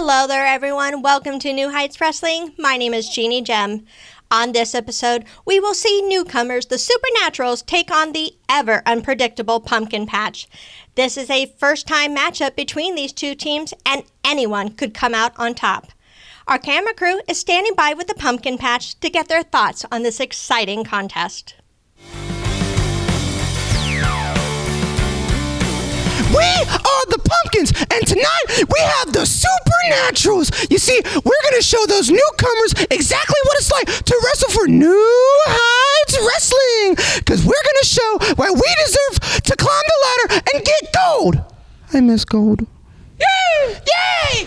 Hello there, everyone. Welcome to New Heights Wrestling. My name is Jeannie Gem. On this episode, we will see Newcomers The Supernaturals take on the ever unpredictable Pumpkin Patch. This is a first-time matchup between these two teams, and anyone could come out on top. Our camera crew is standing by with the Pumpkin Patch to get their thoughts on this exciting contest. We are the Pumpkins, and tonight we have the Supernaturals. You see, we're going to show those newcomers exactly what it's like to wrestle for New Heights Wrestling, because we're going to show why we deserve to climb the ladder and get gold. I miss gold. Yay! Yay!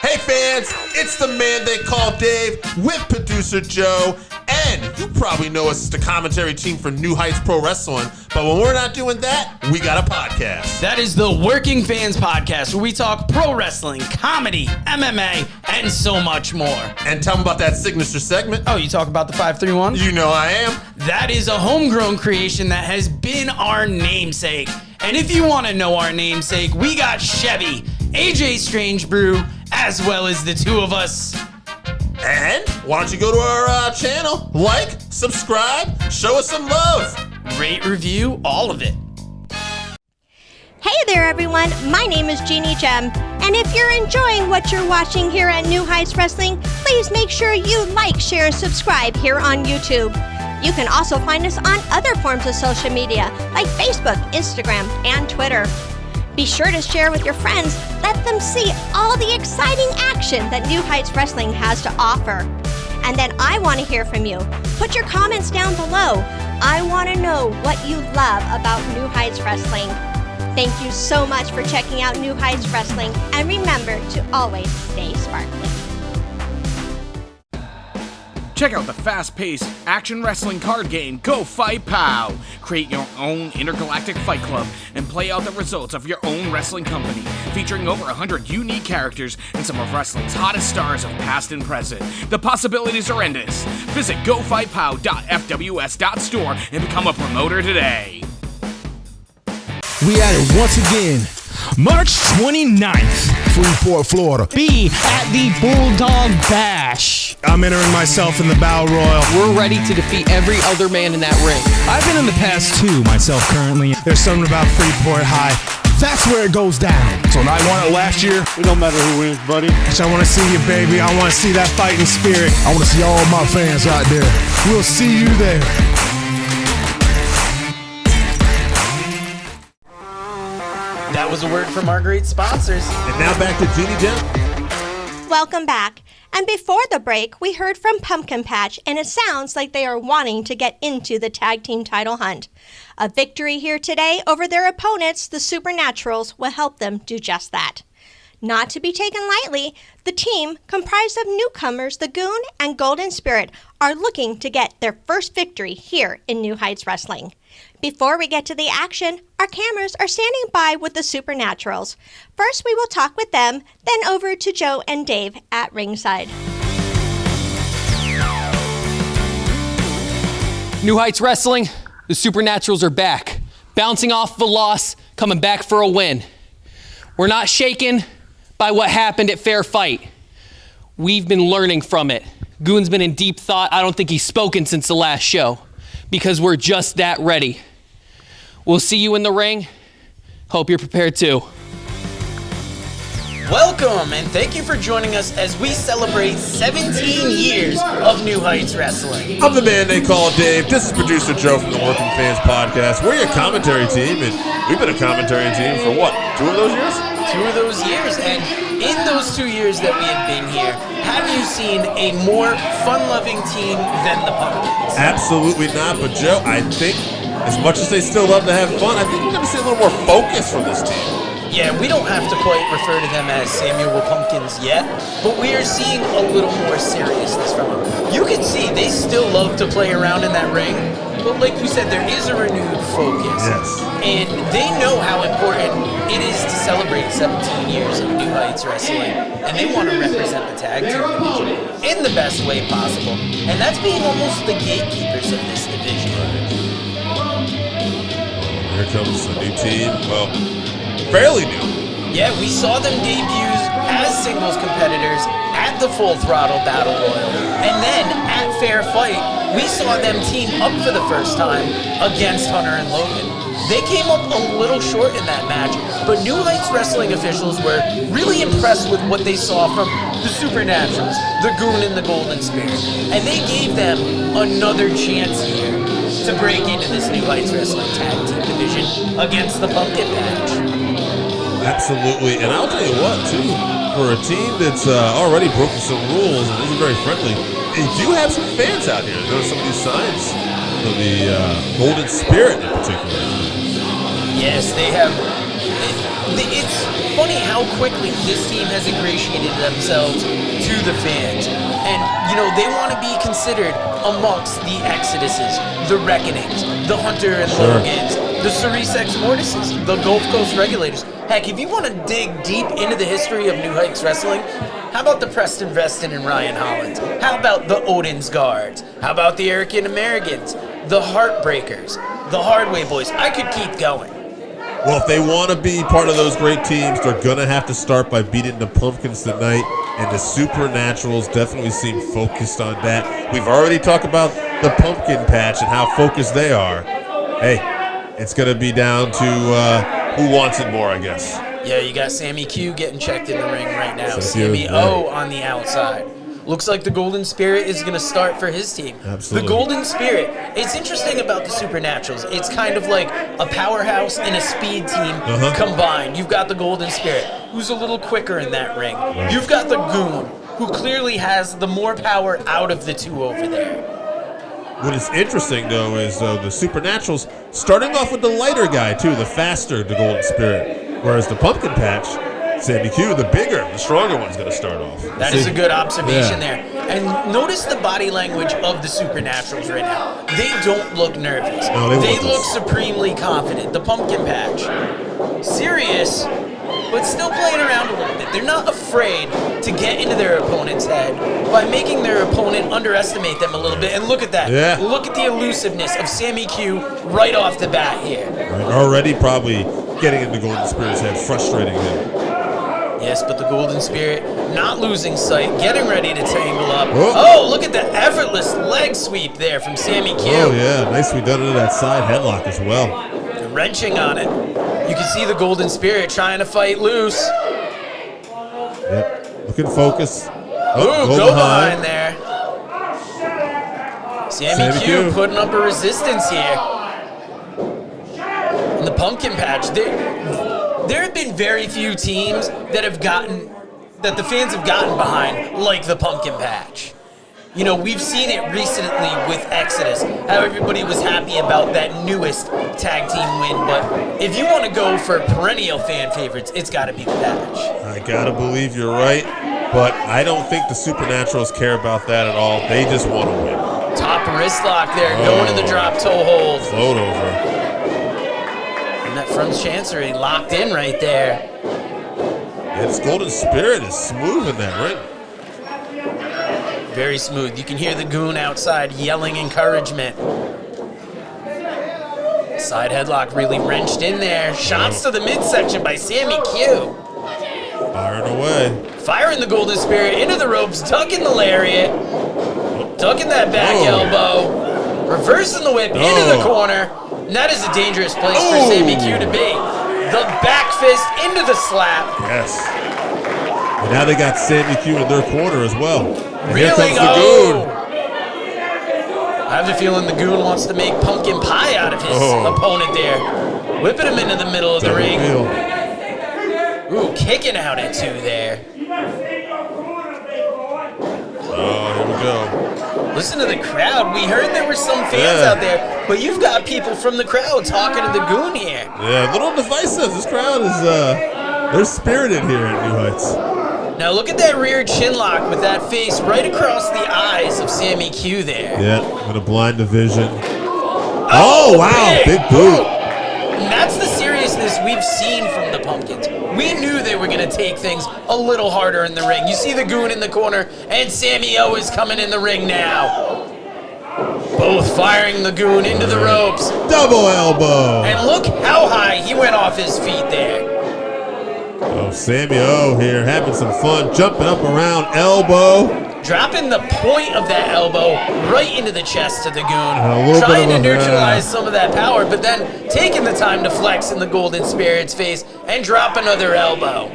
Hey fans, it's the man they call Dave with producer Joe, and you probably know us as the commentary team for New Heights Pro Wrestling, but when we're not doing that, we got a podcast. That is the Working Fans Podcast, where we talk pro wrestling, comedy, MMA, and so much more. And tell them about that signature segment. Oh, you talk about the 531? You know I am. That is a homegrown creation that has been our namesake. And if you want to know our namesake, we got Chevy, AJ Strange Brew, as well as the two of us. And why don't you go to our channel, like, subscribe, show us some love. Rate, review, all of it. Hey there, everyone. My name is Jeannie Gem, and if you're enjoying what you're watching here at New Heights Wrestling, please make sure you like, share, and subscribe here on YouTube. You can also find us on other forms of social media like Facebook, Instagram, and Twitter. Be sure to share with your friends. Let them see all the exciting action that New Heights Wrestling has to offer. And then I want to hear from you. Put your comments down below. I want to know what you love about New Heights Wrestling. Thank you so much for checking out New Heights Wrestling, and remember to always stay sparkly. Check out the fast-paced action wrestling card game, Go Fight Pow! Create your own intergalactic fight club and play out the results of your own wrestling company, featuring over 100 unique characters and some of wrestling's hottest stars of past and present. The possibilities are endless. Visit gofightpow.fws.store and become a promoter today. We at it once again. March 29th, Freeport, Florida. Be at the Bulldog Bash. I'm entering myself in the Battle Royal. We're ready to defeat every other man in that ring. I've been in the past too, myself currently. There's something about Freeport High. That's where it goes down. So I won it last year. It don't matter who wins, buddy. I want to see you, baby. I want to see that fighting spirit. I want to see all my fans out there. We'll see you there. That was a word from our great sponsors. And now back to Jeannie Gem. Welcome back. And before the break, we heard from Pumpkin Patch, and it sounds like they are wanting to get into the tag team title hunt. A victory here today over their opponents, the Supernaturals, will help them do just that. Not to be taken lightly, the team, comprised of newcomers, the Goon and Golden Spirit, are looking to get their first victory here in New Heights Wrestling. Before we get to the action, our cameras are standing by with the Supernaturals. First, we will talk with them, then over to Joe and Dave at ringside. New Heights Wrestling, the Supernaturals are back. Bouncing off the loss, coming back for a win. We're not shaken by what happened at Fair Fight. We've been learning from it. Goon's been in deep thought. I don't think he's spoken since the last show, because we're just that ready. We'll see you in the ring. Hope you're prepared too. Welcome, and thank you for joining us as we celebrate 17 years of New Heights Wrestling. I'm the man they call Dave. This is producer Joe from the Working Fans Podcast. We're your commentary team, and we've been a commentary team for what, 2 of those years? 2 of those years, and in those 2 years that we have been here, have you seen a more fun-loving team than the Pumpkins? Absolutely not, but Joe, I think as much as they still love to have fun, I think we're going to see a little more focus from this team. Yeah, we don't have to quite refer to them as Samuel Pumpkins yet, but we are seeing a little more seriousness from them. You can see they still love to play around in that ring, but like you said, there is a renewed focus. Yes. And they know how important it is to celebrate 17 years of New Heights Wrestling, and they want to represent the tag team division in the best way possible. And that's being almost the gatekeepers of this division. Here comes a new team. Well, fairly new. Yeah, we saw them debut as singles competitors at the Full Throttle Battle Royal. And then at Fair Fight, we saw them team up for the first time against Hunter and Logan. They came up a little short in that match, but New Heights Wrestling officials were really impressed with what they saw from the Supernaturals, the Goon and the Golden Spirit. And they gave them another chance here to break into this New Heights Wrestling Tag Team division against the Pumpkin Patch. Absolutely, and I'll tell you what, too, for a team that's already broken some rules and isn't very friendly, they do have some fans out here. There are some of these signs of the Golden Spirit in particular. Yes, they have. It's funny how quickly this team has ingratiated themselves to the fans. And, they want to be considered amongst the Exoduses, the Reckonings, the Hunter and Logans, the Cerise Ex Mortises, the Gulf Coast Regulators. Heck, if you want to dig deep into the history of New Heights Wrestling, how about the Preston Veston and Ryan Hollands? How about the Odin's Guards? How about the American Americans? The Heartbreakers? The Hardway Boys? I could keep going. Well, if they want to be part of those great teams, they're going to have to start by beating the Pumpkins tonight, and the Supernaturals definitely seem focused on that. We've already talked about the Pumpkin Patch and how focused they are. Hey, it's going to be down to who wants it more, I guess. Yeah, you got Sammy Q getting checked in the ring right now. Sammy Sammy O on the outside. Looks like the Golden Spirit is going to start for his team. Absolutely. The Golden Spirit. It's interesting about the Supernaturals. It's kind of like a powerhouse and a speed team combined. You've got the Golden Spirit, who's a little quicker in that ring. Right. You've got the Goon, who clearly has the more power out of the two over there. What is interesting, though, is the Supernaturals starting off with the lighter guy, too, the faster, the Golden Spirit. Whereas the Pumpkin Patch, Sammy Q, the bigger, the stronger one's going to start off. That is a good observation there. And notice the body language of the Supernaturals right now. They don't look nervous. No, they look supremely confident. The Pumpkin Patch, serious, but still playing around a little bit. They're not afraid to get into their opponent's head by making their opponent underestimate them a little bit. And look at that. Yeah. Look at the elusiveness of Sammy Q right off the bat here. Right. Already probably getting into Golden Spirit's head, frustrating him. Yes, but the Golden Spirit not losing sight, getting ready to tangle up. Oh. Oh, look at the effortless leg sweep there from Sammy Q. Oh, yeah. Nicely done into that side headlock as well. And wrenching on it. You can see the Golden Spirit trying to fight loose. Yep. Looking focus. Ooh, go behind there. Sammy Q putting up a resistance here. And the Pumpkin Patch, there have been very few teams that the fans have gotten behind, like the Pumpkin Patch. We've seen it recently with Exodus, how everybody was happy about that newest tag team win, but if you want to go for perennial fan favorites, it's got to be the Patch. I gotta believe you're right, but I don't think the Supernaturals care about that at all. They just want to win. Top wrist lock there, going to the drop toe hold. Float over. And that front chancery locked in right there. Yeah, this Golden Spirit is smooth in that ring. Very smooth. You can hear the Goon outside yelling encouragement. Side headlock really wrenched in there. Shots to the midsection by Sammy Q. Firing away. Firing the Golden Spirit into the ropes, ducking the lariat, ducking that back elbow, reversing the whip into the corner. And that is a dangerous place for Sammy Q to be. The back fist into the slap. Yes. And now they got Sammy Q in their corner as well. And Really? here comes the Goon. I have a feeling the Goon wants to make pumpkin pie out of his opponent there. Whipping him into the middle of the ring. Ooh, kicking out at two there. Oh, here we go. Listen to the crowd. We heard there were some fans out there, but you've got people from the crowd talking to the Goon here. Yeah, a little divisive. This crowd is, they're spirited here at New Heights. Now look at that rear chin lock with that face right across the eyes of Sammy Q there. Yeah, with a blind division. Oh, wow, big boot. And that's the seriousness we've seen from the Pumpkins. We knew they were going to take things a little harder in the ring. You see the Goon in the corner, and Sammy O is coming in the ring now. Both firing the Goon into the ropes. Double elbow. And look how high he went off his feet there. Oh, Sammy O here having some fun, jumping up around elbow. Dropping the point of that elbow right into the chest of the a Goon. little Trying bit to of a- neutralize some of that power, but then taking the time to flex in the Golden Spirit's face and drop another elbow.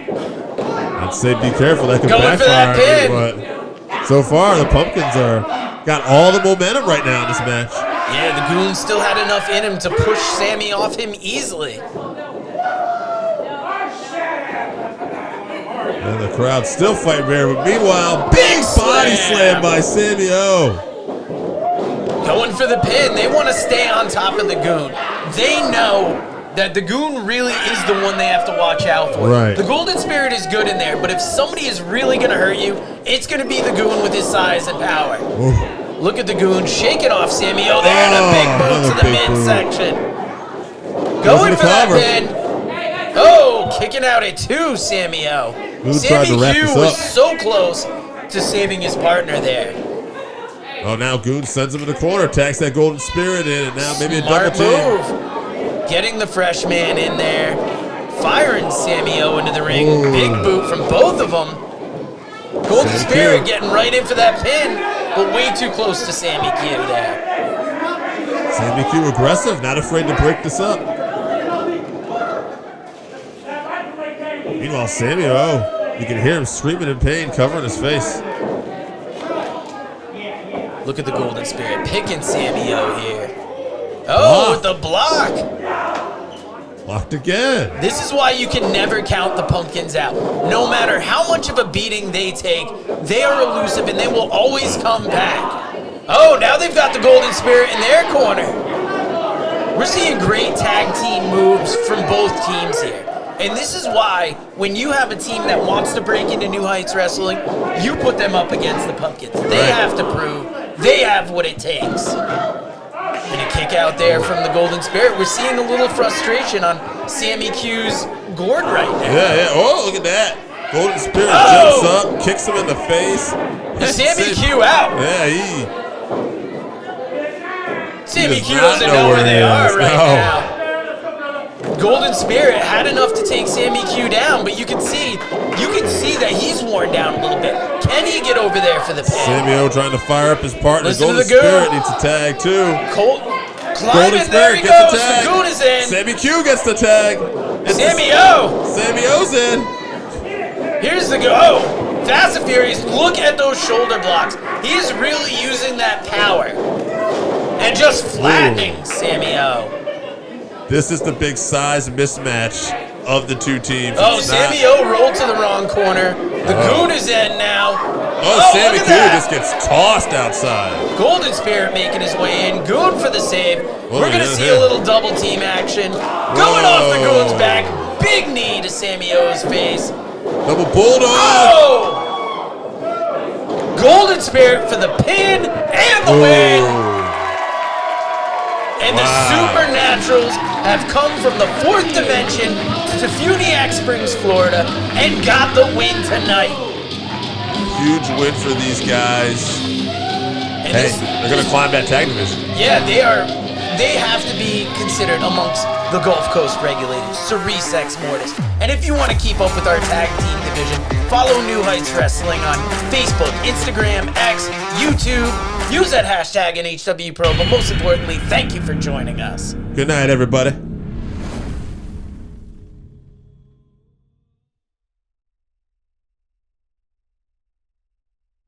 I'd say be careful, that could Going for that backfire. pin. But so far, the Pumpkins got all the momentum right now in this match. Yeah, the Goon still had enough in him to push Sammy off him easily. And the crowd still fighting there, but meanwhile, big body slam by Sammy O. Going for the pin. They want to stay on top of the Goon. They know that the Goon really is the one they have to watch out for. Right. The Golden Spirit is good in there, but if somebody is really going to hurt you, it's going to be the Goon with his size and power. Ooh. Look at the Goon shaking off Sammy O there, and a big boot to the midsection. Going for that pin. Oh, kicking out at 2, Sammy O. Goon tried Sammy to wrap Q this was up. so close to saving his partner there. Oh, now Goon sends him in the corner, attacks that Golden Spirit in, and now maybe a Smart double team. move. Getting the fresh man in there. Firing Sammy O into the ring. Ooh. Big boot from both of them. Golden Sammy Spirit Q. getting right in for that pin, but way too close to Sammy Q there. Sammy Q aggressive, not afraid to break this up. Meanwhile, Sammy O, you can hear him screaming in pain, covering his face. Look at the Golden Spirit picking Sammy O here. Oh, with the block. Locked again. This is why you can never count the Pumpkins out. No matter how much of a beating they take, they are elusive and they will always come back. Oh, now they've got the Golden Spirit in their corner. We're seeing great tag team moves from both teams here. And this is why, when you have a team that wants to break into New Heights Wrestling, you put them up against the Pumpkins. They have to prove they have what it takes. And a kick out there from the Golden Spirit. We're seeing a little frustration on Sammy Q's gourd right now. Yeah. Oh, look at that. Golden Spirit jumps up, kicks him in the face. Sammy Q out. Yeah, Sammy does Q not doesn't know where they he are is. right No. now. Golden Spirit had enough to take Sammy Q down, but you can see that he's worn down a little bit. Can he get over there for the pin? Sammy O trying to fire up his partner. Listen to Golden the Goon. Spirit needs a tag too. Climbing, Golden there he Spirit gets goes. the tag. The Goon is in. Sammy Q gets the tag. Sammy O. Sammy O's in. Here's the go. Fast and Furious, look at those shoulder blocks. He's really using that power. And just flattening Sammy O. This is the big size mismatch of the two teams. Oh, It's Sammy not- O rolled to the wrong corner. The Goon is in now. Oh, Sammy look Q at that. just gets tossed outside. Golden Spirit making his way in. Goon for the save. Whoa, We're going to yeah, see yeah. a little double team action. Going off the Goon's back. Big knee to Sammy O's face. Double Bulldog. Oh! Golden Spirit for the pin and the win. And the Supernaturals have come from the 4th dimension to Funiac Springs, Florida, and got the win tonight. Huge win for these guys. And Hey, they're going to climb that tag division. Yeah, they are. They have to be considered amongst the Gulf Coast regulators, Cerise Ex Mortis. And if you want to keep up with our tag team division, follow New Heights Wrestling on Facebook, Instagram, X, YouTube. Use that hashtag NHW Pro, but most importantly, thank you for joining us. Good night, everybody.